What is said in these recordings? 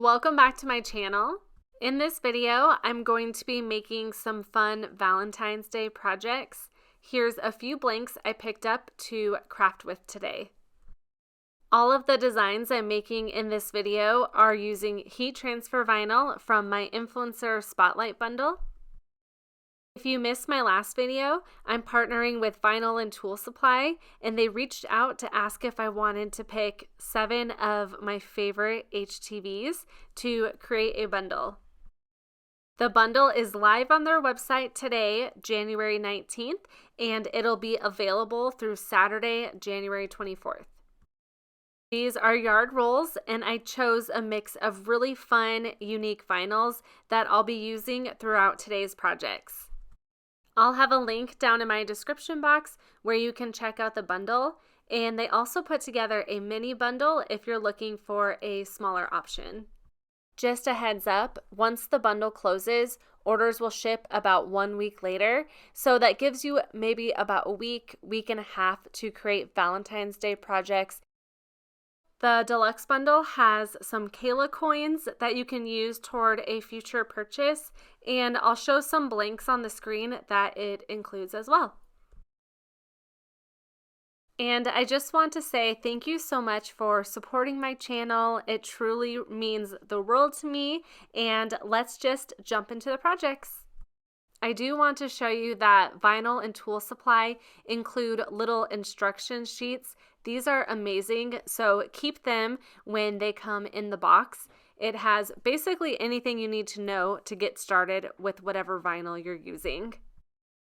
Welcome back to my channel. In this video, I'm going to be making some fun Valentine's Day projects. Here's a few blanks I picked up to craft with today. All of the designs I'm making in this video are using heat transfer vinyl from my Influencer Spotlight bundle. If you missed my last video, I'm partnering with Vinyl and Tulle Supply, and they reached out to ask if I wanted to pick 7 of my favorite HTVs to create a bundle. The bundle is live on their website today, January 19th, and it'll be available through Saturday, January 24th. These are yard rolls, and I chose a mix of really fun, unique vinyls that I'll be using throughout today's projects. I'll have a link down in my description box where you can check out the bundle, and they also put together a mini bundle if you're looking for a smaller option. Just a heads up, once the bundle closes, orders will ship about 1 week later, so that gives you maybe about a week and a half to create Valentine's Day projects. The Deluxe Bundle has some Kayla coins that you can use toward a future purchase, and I'll show some blanks on the screen that it includes as well. And I just want to say thank you so much for supporting my channel. It truly means the world to me, and let's just jump into the projects. I do want to show you that Vinyl and Tulle Supply include little instruction sheets. These are amazing, so keep them when they come in the box. It has basically anything you need to know to get started with whatever vinyl you're using.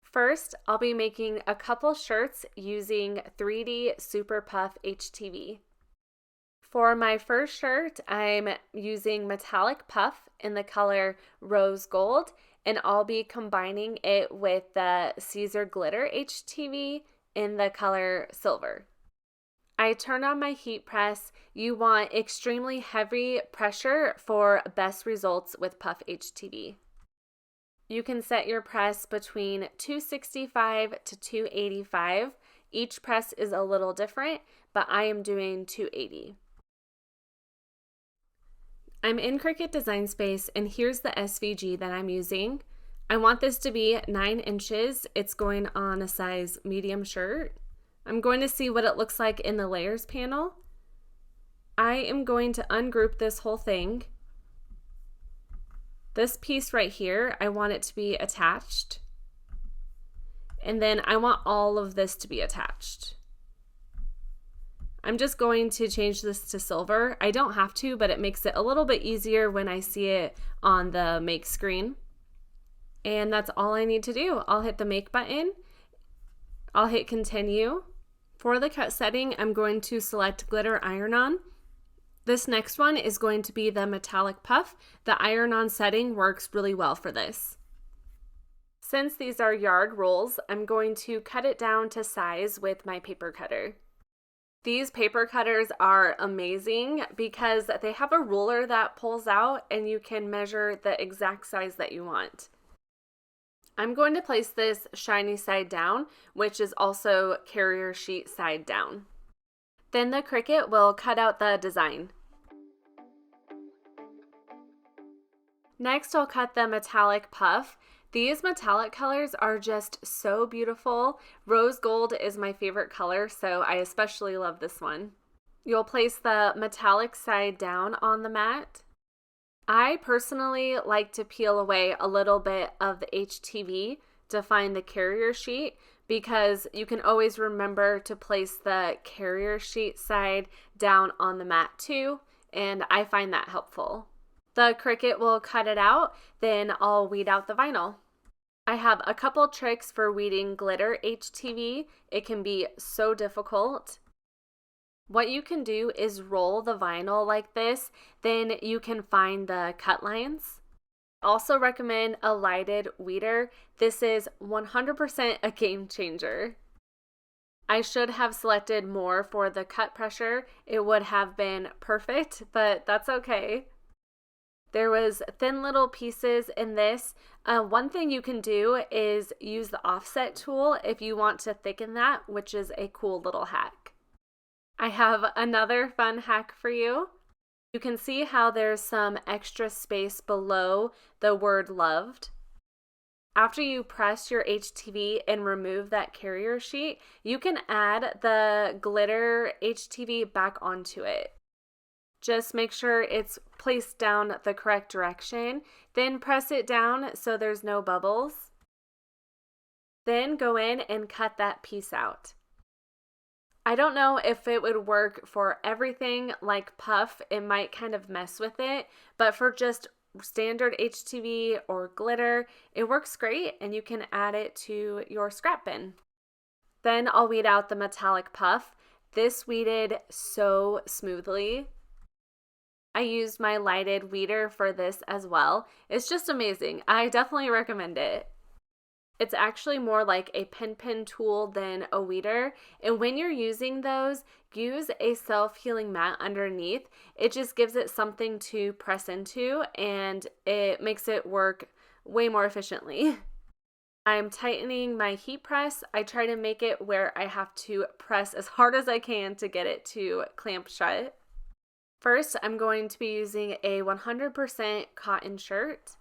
First, I'll be making a couple shirts using 3D Super Puff HTV. For my first shirt, I'm using metallic puff in the color rose gold, and I'll be combining it with the Caesar glitter HTV in the color silver. I turn on my heat press. You want extremely heavy pressure for best results with Puff HTV. You can set your press between 265 to 285. Each press is a little different, but I am doing 280. I'm in Cricut Design Space, and here's the SVG that I'm using. I want this to be 9 inches. It's going on a size medium shirt. I'm going to see what it looks like in the layers panel. I am going to ungroup this whole thing. This piece right here, I want it to be attached. And then I want all of this to be attached. I'm just going to change this to silver. I don't have to, but it makes it a little bit easier when I see it on the make screen. And that's all I need to do. I'll hit the make button. I'll hit continue. For the cut setting, I'm going to select glitter iron-on. This next one is going to be the metallic puff. The iron-on setting works really well for this. Since these are yard rolls, I'm going to cut it down to size with my paper cutter. These paper cutters are amazing because they have a ruler that pulls out and you can measure the exact size that you want. I'm going to place this shiny side down, which is also carrier sheet side down. Then the Cricut will cut out the design. Next, I'll cut the metallic puff. These metallic colors are just so beautiful. Rose gold is my favorite color, so I especially love this one. You'll place the metallic side down on the mat. I personally like to peel away a little bit of the HTV to find the carrier sheet because you can always remember to place the carrier sheet side down on the mat too, and I find that helpful. The Cricut will cut it out, then I'll weed out the vinyl. I have a couple tricks for weeding glitter HTV. It can be so difficult. What you can do is roll the vinyl like this, then you can find the cut lines. Also recommend a lighted weeder. This is 100% a game changer. I should have selected more for the cut pressure. It would have been perfect, but that's okay. There was thin little pieces in this. One thing you can do is use the offset tool if you want to thicken that, which is a cool little hack. I have another fun hack for you. You can see how there's some extra space below the word loved. After you press your HTV and remove that carrier sheet, you can add the glitter HTV back onto it. Just make sure it's placed down the correct direction, then press it down so there's no bubbles. Then go in and cut that piece out. I don't know if it would work for everything like puff. It might kind of mess with it, but for just standard HTV or glitter, it works great and you can add it to your scrap bin. Then I'll weed out the metallic puff. This weeded so smoothly. I used my lighted weeder for this as well. It's just amazing. I definitely recommend it. It's actually more like a pen tool than a weeder. And when you're using those, use a self-healing mat underneath. It just gives it something to press into and it makes it work way more efficiently. I'm tightening my heat press. I try to make it where I have to press as hard as I can to get it to clamp shut. First, I'm going to be using a 100% cotton shirt.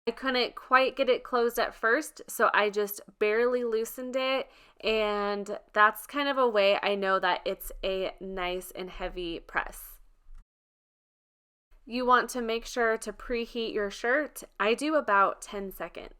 I couldn't quite get it closed at first, so I just barely loosened it, and that's kind of a way I know that it's a nice and heavy press. You want to make sure to preheat your shirt. I do about 10 seconds.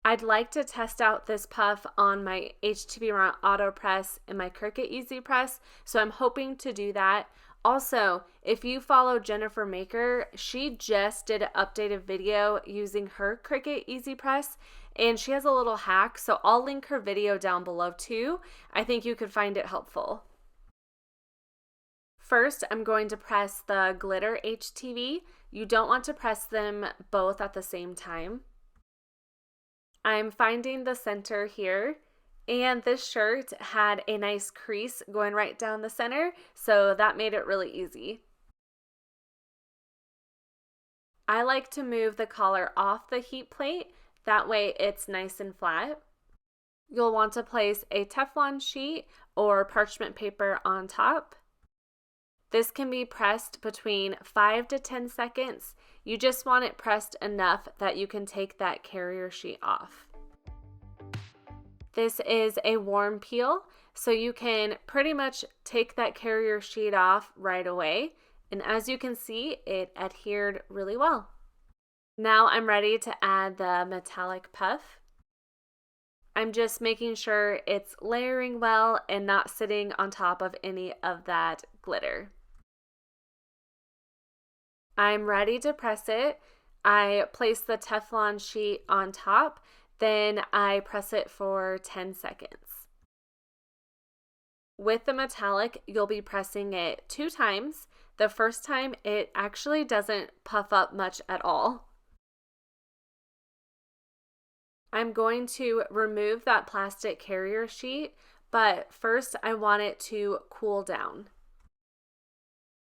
I'd like to test out this puff on my HTV Auto Press and my Cricut Easy Press, so I'm hoping to do that. Also, if you follow Jennifer Maker, she just did an updated video using her Cricut Easy Press, and she has a little hack, so I'll link her video down below too. I think you could find it helpful. First, I'm going to press the glitter HTV. You don't want to press them both at the same time. I'm finding the center here. And this shirt had a nice crease going right down the center, so that made it really easy. I like to move the collar off the heat plate, that way it's nice and flat. You'll want to place a Teflon sheet or parchment paper on top. This can be pressed between 5 to 10 seconds. You just want it pressed enough that you can take that carrier sheet off. This is a warm peel, so you can pretty much take that carrier sheet off right away. And as you can see, it adhered really well. Now I'm ready to add the metallic puff. I'm just making sure it's layering well and not sitting on top of any of that glitter. I'm ready to press it. I place the Teflon sheet on top. Then I press it for 10 seconds. With the metallic, you'll be pressing it 2 times. The first time, it actually doesn't puff up much at all. I'm going to remove that plastic carrier sheet, but first I want it to cool down.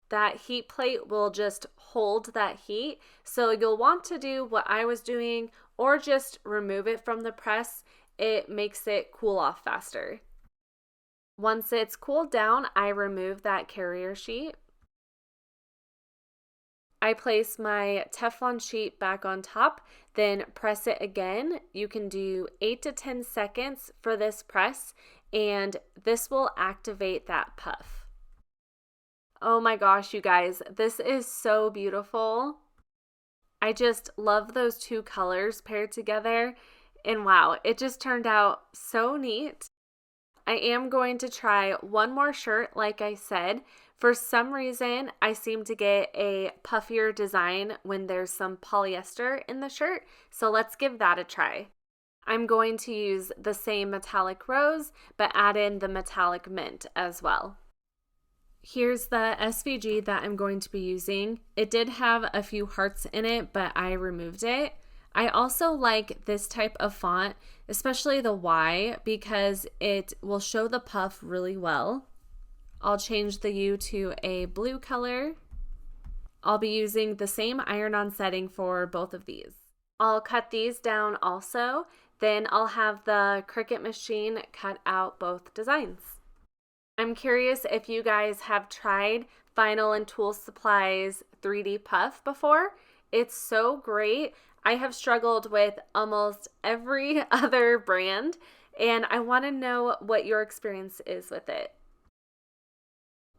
That heat plate will just hold that heat, so you'll want to do what I was doing or just remove it from the press. It makes it cool off faster. Once it's cooled down, I remove that carrier sheet. I place my Teflon sheet back on top, then press it again. You can do 8 to 10 seconds for this press, and this will activate that puff. Oh my gosh, you guys, this is so beautiful. I just love those 2 colors paired together, and wow, it just turned out so neat. I am going to try one more shirt, like I said. For some reason, I seem to get a puffier design when there's some polyester in the shirt, so let's give that a try. I'm going to use the same metallic rose, but add in the metallic mint as well. Here's the SVG that I'm going to be using. It did have a few hearts in it, but I removed it. I also like this type of font, especially the Y, because it will show the puff really well. I'll change the U to a blue color. I'll be using the same iron-on setting for both of these. I'll cut these down also, then I'll have the Cricut machine cut out both designs. I'm curious if you guys have tried Vinyl and Tulle Supply's 3D Puff before. It's so great. I have struggled with almost every other brand, and I want to know what your experience is with it.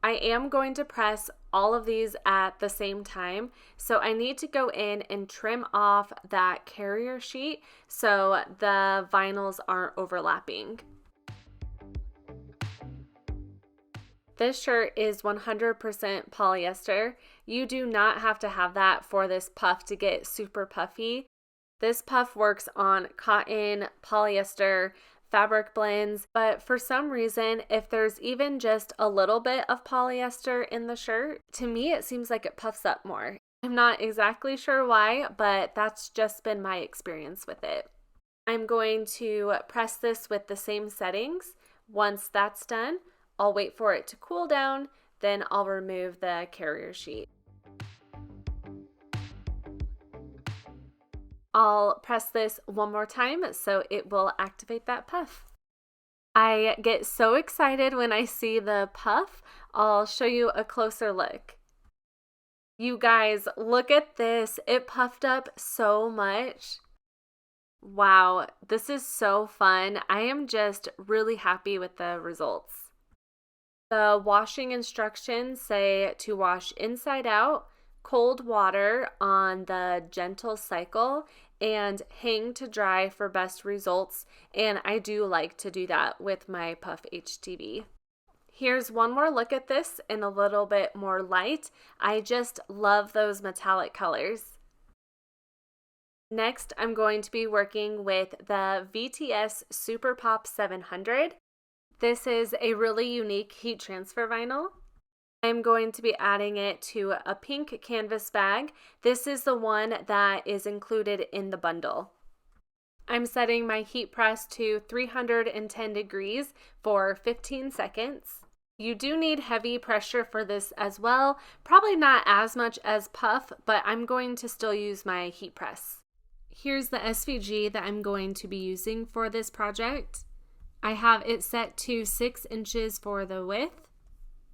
I am going to press all of these at the same time, so I need to go in and trim off that carrier sheet so the vinyls aren't overlapping. This shirt is 100% polyester. You do not have to have that for this puff to get super puffy. This puff works on cotton, polyester, fabric blends, but for some reason, if there's even just a little bit of polyester in the shirt, to me it seems like it puffs up more. I'm not exactly sure why, but that's just been my experience with it. I'm going to press this with the same settings. Once that's done, I'll wait for it to cool down, then I'll remove the carrier sheet. I'll press this one more time so it will activate that puff. I get so excited when I see the puff. I'll show you a closer look. You guys, look at this. It puffed up so much. Wow, this is so fun. I am just really happy with the results. The washing instructions say to wash inside out, cold water on the gentle cycle, and hang to dry for best results, and I do like to do that with my Puff HTV. Here's one more look at this in a little bit more light. I just love those metallic colors. Next, I'm going to be working with the VTS Super Pop 700. This is a really unique heat transfer vinyl. I'm going to be adding it to a pink canvas bag. This is the one that is included in the bundle. I'm setting my heat press to 310 degrees for 15 seconds. You do need heavy pressure for this as well. Probably not as much as Puff, but I'm going to still use my heat press. Here's the SVG that I'm going to be using for this project. I have it set to 6 inches for the width.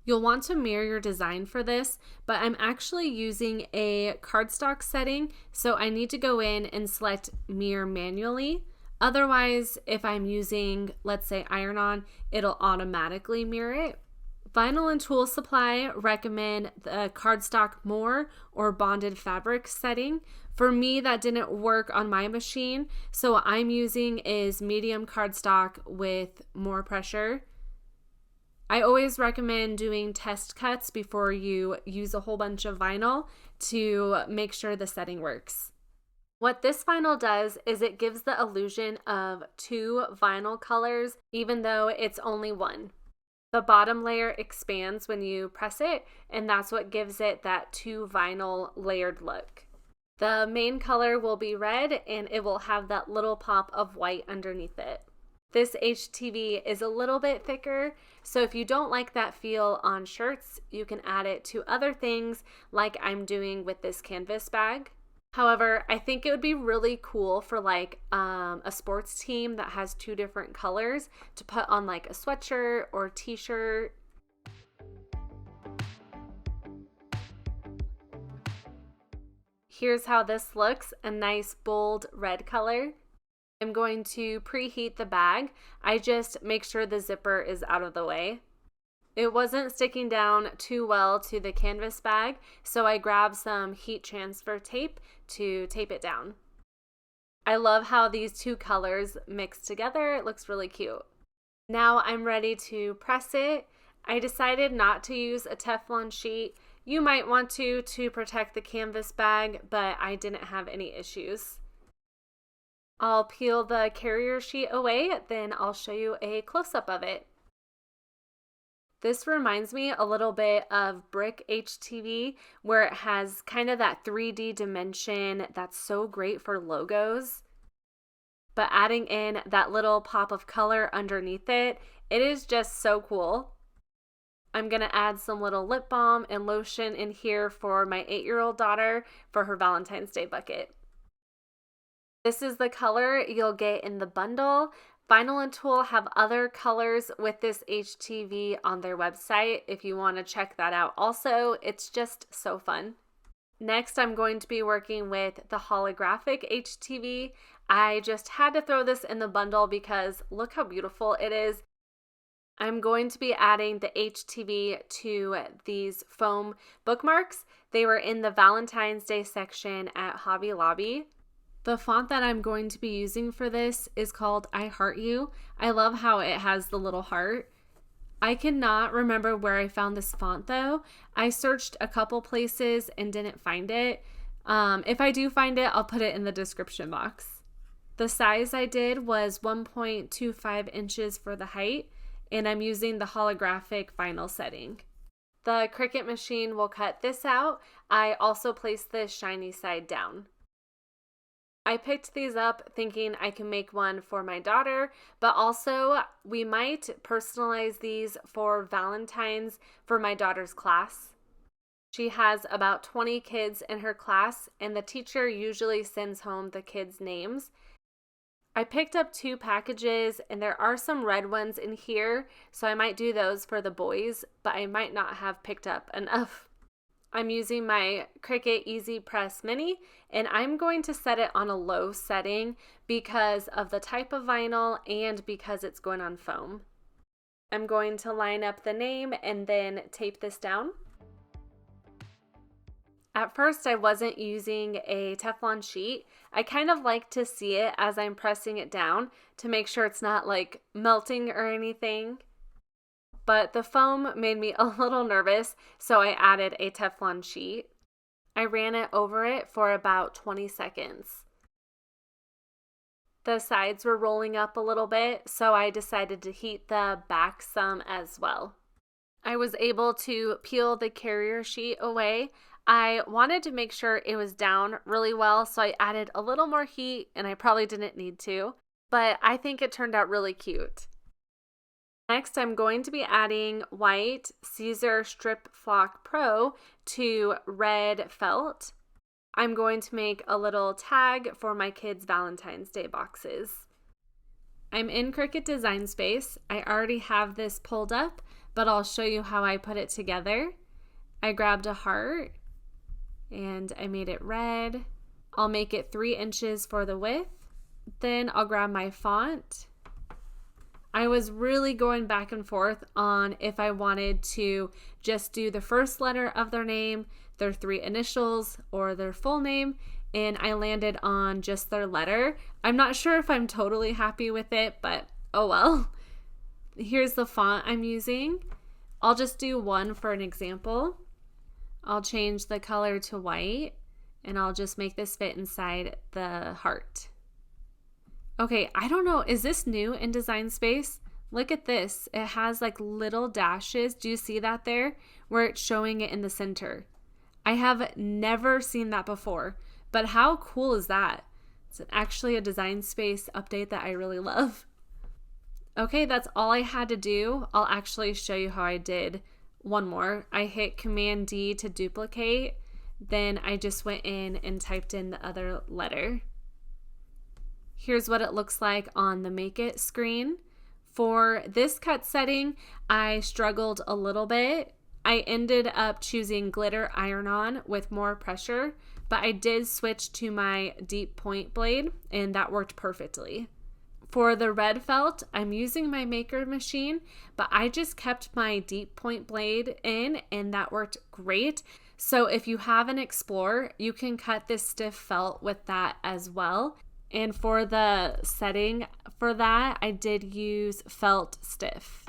You'll want to mirror your design for this, but I'm actually using a cardstock setting, so I need to go in and select mirror manually. Otherwise, if I'm using, let's say, iron-on, it'll automatically mirror it. Vinyl and Tulle Supply recommend the cardstock more or bonded fabric setting. For me, that didn't work on my machine, so what I'm using is medium cardstock with more pressure. I always recommend doing test cuts before you use a whole bunch of vinyl to make sure the setting works. What this vinyl does is it gives the illusion of 2 vinyl colors, even though it's only 1. The bottom layer expands when you press it, and that's what gives it that 2 vinyl layered look. The main color will be red, and it will have that little pop of white underneath it. This HTV is a little bit thicker, so if you don't like that feel on shirts, you can add it to other things like I'm doing with this canvas bag. However, I think it would be really cool for like a sports team that has 2 different colors to put on like a sweatshirt or t-shirt. Here's how this looks, a nice bold red color. I'm going to preheat the bag. I just make sure the zipper is out of the way. It wasn't sticking down too well to the canvas bag, so I grabbed some heat transfer tape to tape it down. I love how these 2 colors mix together. It looks really cute. Now I'm ready to press it. I decided not to use a Teflon sheet. You might want to protect the canvas bag, but I didn't have any issues. I'll peel the carrier sheet away, then I'll show you a close-up of it. This reminds me a little bit of Brick HTV, where it has kind of that 3D dimension that's so great for logos. But adding in that little pop of color underneath it, it is just so cool. I'm going to add some little lip balm and lotion in here for my 8-year-old daughter for her Valentine's Day bucket. This is the color you'll get in the bundle. Vinyl and Tulle have other colors with this HTV on their website if you want to check that out also. It's just so fun. Next, I'm going to be working with the holographic HTV. I just had to throw this in the bundle because look how beautiful it is. I'm going to be adding the HTV to these foam bookmarks. They were in the Valentine's Day section at Hobby Lobby. The font that I'm going to be using for this is called I Heart You. I love how it has the little heart. I cannot remember where I found this font though. I searched a couple places and didn't find it. If I do find it, I'll put it in the description box. The size I did was 1.25 inches for the height, and I'm using the holographic vinyl setting. The Cricut machine will cut this out. I also placed this shiny side down. I picked these up thinking I can make one for my daughter, but also we might personalize these for Valentine's for my daughter's class. She has about 20 kids in her class, and the teacher usually sends home the kids' names. I picked up 2 packages, and there are some red ones in here, so I might do those for the boys, but I might not have picked up enough. I'm using my Cricut Easy Press Mini, and I'm going to set it on a low setting because of the type of vinyl and because it's going on foam. I'm going to line up the name and then tape this down. At first, I wasn't using a Teflon sheet. I kind of like to see it as I'm pressing it down to make sure it's not like melting or anything. But the foam made me a little nervous, so I added a Teflon sheet. I ran it over it for about 20 seconds. The sides were rolling up a little bit, so I decided to heat the back some as well. I was able to peel the carrier sheet away. I wanted to make sure it was down really well, so I added a little more heat, and I probably didn't need to, but I think it turned out really cute. Next, I'm going to be adding white Caesar Strip Flock Pro to red felt. I'm going to make a little tag for my kids' Valentine's Day boxes. I'm in Cricut Design Space. I already have this pulled up, but I'll show you how I put it together. I grabbed a heart and I made it red. I'll make it 3 inches for the width. Then I'll grab my font. I was really going back and forth on if I wanted to just do the first letter of their name, their 3 initials, or their full name, and I landed on just their letter. I'm not sure if I'm totally happy with it, but oh well. Here's the font I'm using. I'll just do one for an example. I'll change the color to white, and I'll just make this fit inside the heart. Okay, I don't know, is this new in Design Space? Look at this. It has like little dashes. Do you see that there? Where it's showing it in the center. I have never seen that before, but how cool is that? It's actually a Design Space update that I really love. Okay, that's all I had to do. I'll actually show you how I did one more. I hit Command D to duplicate, then I just went in and typed in the other letter. Here's what it looks like on the Make It screen. For this cut setting, I struggled a little bit. I ended up choosing glitter iron-on with more pressure, but I did switch to my deep point blade, and that worked perfectly. For the red felt, I'm using my maker machine, but I just kept my deep point blade in, and that worked great. So if you have an Explorer, you can cut this stiff felt with that as well. And for the setting for that, I did use felt stiff.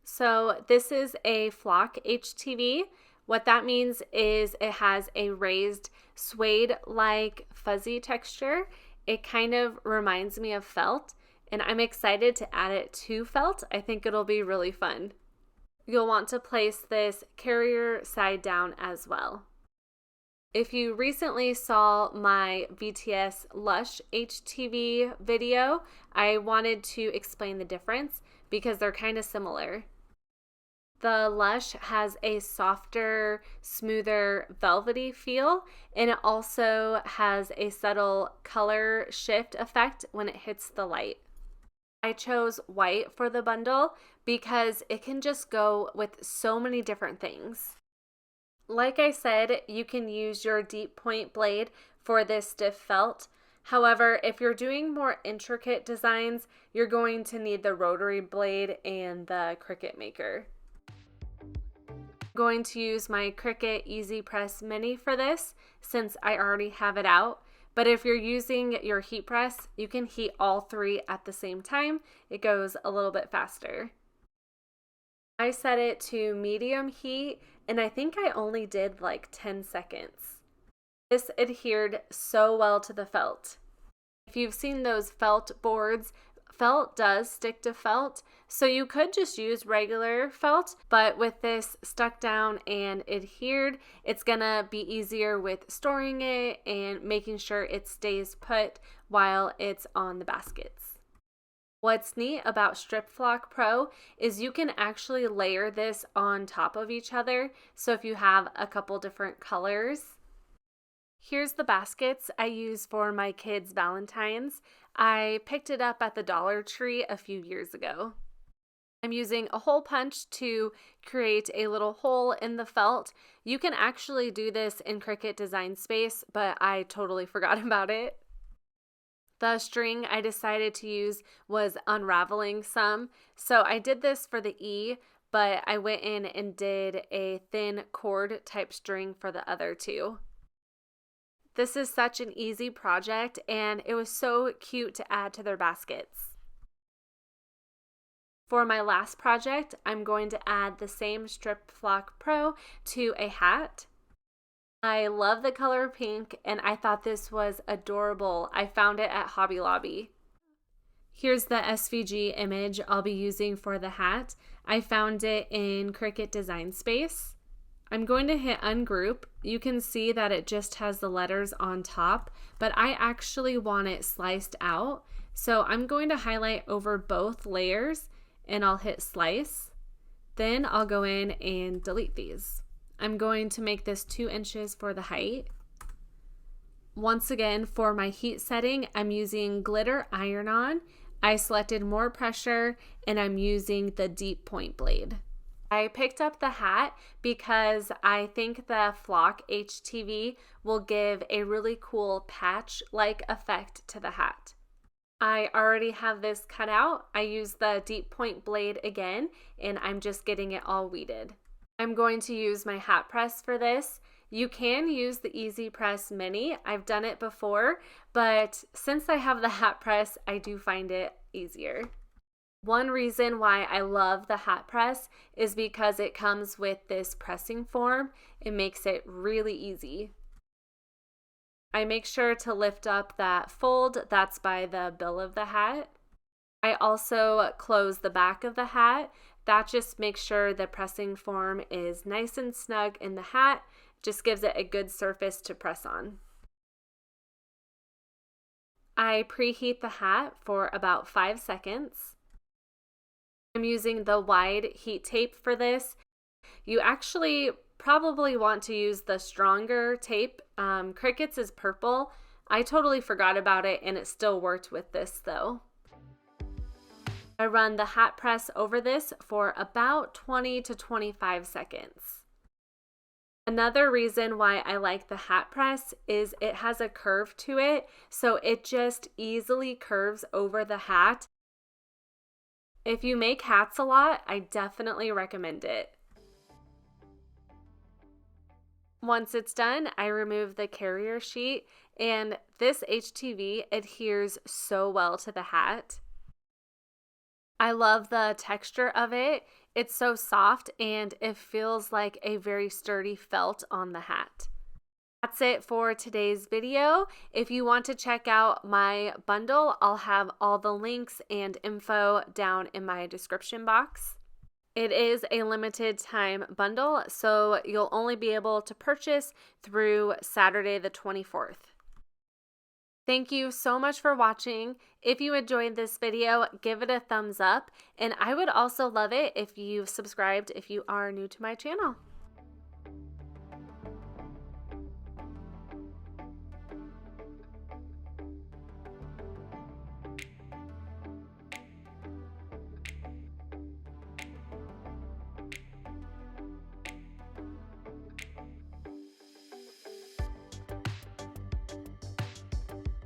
So this is a flock HTV. What that means is it has a raised suede-like fuzzy texture. It kind of reminds me of felt, and I'm excited to add it to felt. I think it'll be really fun. You'll want to place this carrier side down as well. If you recently saw my VTS Lush HTV video, I wanted to explain the difference because they're kind of similar. The Lush has a softer, smoother, velvety feel, and it also has a subtle color shift effect when it hits the light. I chose white for the bundle because it can just go with so many different things. Like I said, you can use your deep point blade for this stiff felt. However, if you're doing more intricate designs, you're going to need the rotary blade and the Cricut maker. I'm going to use my Cricut Easy Press Mini for this since I already have it out. But if you're using your heat press, you can heat all three at the same time. It goes a little bit faster. I set it to medium heat, and I think I only did like 10 seconds. This adhered so well to the felt. If you've seen those felt boards, felt does stick to felt, so you could just use regular felt, but with this stuck down and adhered, it's gonna be easier with storing it and making sure it stays put while it's on the baskets. What's neat about Strip Flock Pro is you can actually layer this on top of each other, so if you have a couple different colors. Here's the baskets I use for my kids' Valentine's. I picked it up at the Dollar Tree a few years ago. I'm using a hole punch to create a little hole in the felt. You can actually do this in Cricut Design Space, but I totally forgot about it. The string I decided to use was unraveling some, so I did this for the E, but I went in and did a thin cord type string for the other two. This is such an easy project, and it was so cute to add to their baskets. For my last project, I'm going to add the same Strip Flock Pro to a hat. I love the color pink, and I thought this was adorable. I found it at Hobby Lobby. Here's the SVG image I'll be using for the hat. I found it in Cricut Design Space. I'm going to hit ungroup. You can see that it just has the letters on top, but I actually want it sliced out. So I'm going to highlight over both layers and I'll hit slice. Then I'll go in and delete these. I'm going to make this 2 inches for the height. Once again, for my heat setting, I'm using glitter iron-on. I selected more pressure and I'm using the deep point blade. I picked up the hat because I think the flock HTV will give a really cool patch-like effect to the hat. I already have this cut out. I used the deep point blade again, and I'm just getting it all weeded. I'm going to use my hat press for this. You can use the Easy Press Mini. I've done it before, but since I have the hat press, I do find it easier. One reason why I love the hat press is because it comes with this pressing form. It makes it really easy. I make sure to lift up that fold that's by the bill of the hat. I also close the back of the hat. That just makes sure the pressing form is nice and snug in the hat. Just gives it a good surface to press on. I preheat the hat for about 5 seconds. I'm using the wide heat tape for this. You actually probably want to use the stronger tape. Cricut's is purple. I totally forgot about it and it still worked with this though. I run the hat press over this for about 20 to 25 seconds. Another reason why I like the hat press is it has a curve to it, so it just easily curves over the hat. If you make hats a lot, I definitely recommend it. Once it's done, I remove the carrier sheet, and this HTV adheres so well to the hat. I love the texture of it. It's so soft and it feels like a very sturdy felt on the hat. That's it for today's video. If you want to check out my bundle, I'll have all the links and info down in my description box. It is a limited time bundle, so you'll only be able to purchase through Saturday the 24th. Thank you so much for watching. If you enjoyed this video, give it a thumbs up, and I would also love it if you subscribed if you are new to my channel.